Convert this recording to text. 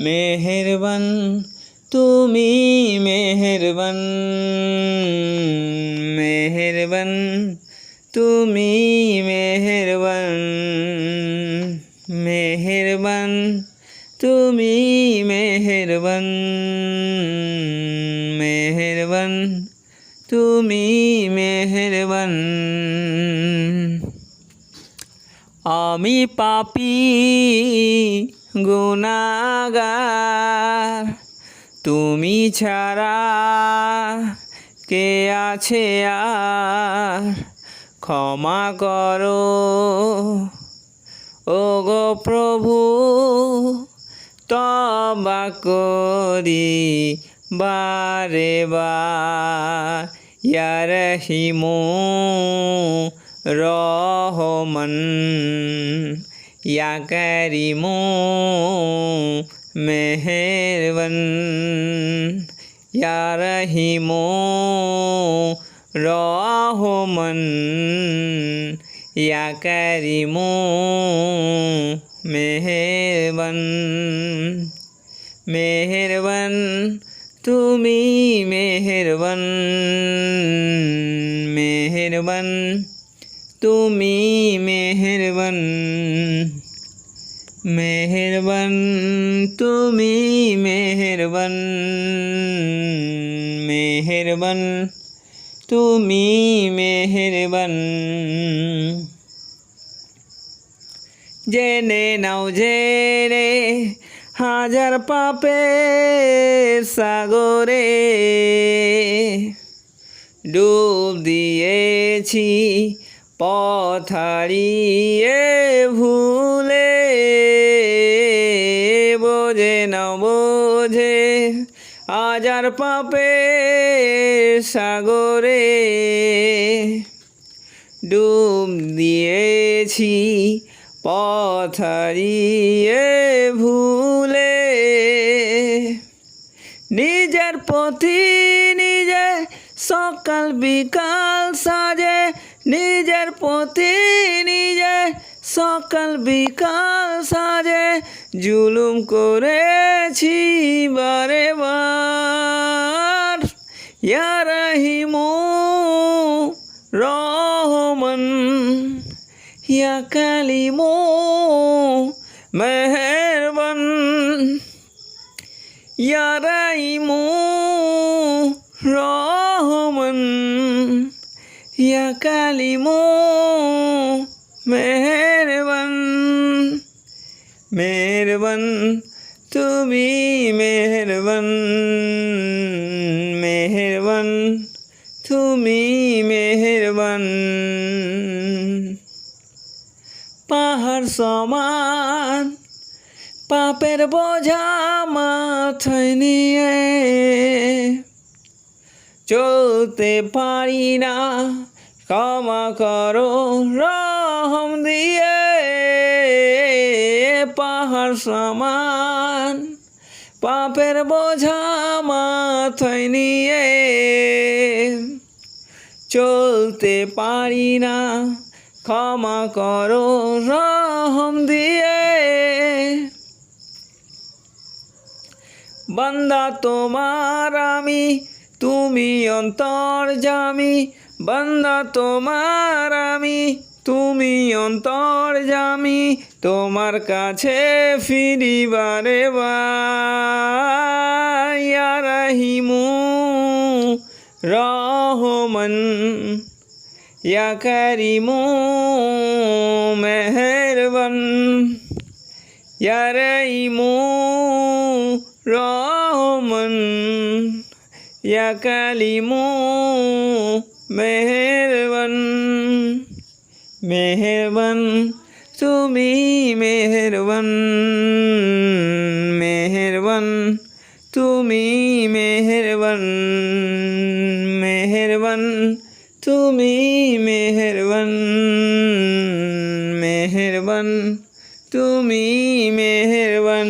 মেহেরবান তুমি মেহেরবান, মেহেরবান তুমি মেহেরবান, মেহেরবান তুমি মেহেরবান, মেহেরবান তুমি মেহেরবান। আমি পাপী গুনাহগার, তুমি ছাড়া কে আছে আর, ক্ষমা করো ও গো প্রভু, তওবা করি বারে বার। ইয়া রহিমু রহমান, ইয়া কারিমু মেহেরবান, ইয়া রহিমু রহমান, ইয়া কারিমু মেহেরবান। মেহেরবান তুমি মেহেরবান, মেহেরবান তুমি মেহেরবান, মেহেরবান তুমি মেহেরবান, মেহেরবান তুমি মেহেরবান। জেনে নাও জেনে হাজার পাপের সাগরে ডুব দিয়েছি, পথ হারিয়ে ভুলে। বোঝে না বোঝে হাজার পাপের সাগরে ডুব দিয়েছি, পথ হারিয়ে ভুলে। নিজের পথি নিজে সকাল বিকাল সাজে, নিজের পথি নিজে সকাল বিকাল সাজে, জুলুম করেছি বারে বার। ইয়া রহিমু রহমান, ইয়া কালিমু মেহেরবান, ইয়া রহিমু রহমান, ইয়া কালিমু মেহেরবান। মেহেরবান তুমি মেহেরবান, মেহেরবান তুমি মেহেরবান। পাহাড় সমান পাপের বোঝা মাথায় নিয়ে চলতে পারি না, ক্ষমা করো রহম দিয়ে। পাহাড় সমান পাপের বোঝা মাথায় নিয়ে চলতে পারি না, ক্ষমা করো রহম দিয়ে। বান্দা তোমার আমি, তুমি অন্তর্যামী, বান্দা তোমার আমি, তুমি অন্তর্যামী, তোমার কাছে ফিরি বারে বার। ইয়া রহিমু রহমান, ইয়া কারিমু মেহেরবান, ইয়া রহিমু রহমান, ইয়া কালিমু মেহেরবান। মেহেরবান তুমি মেহেরবান, মেহেরবান তুমি মেহেরবান, মেহেরবান তুমি মেহেরবান মেহেরবান তুমি মেহেরবান।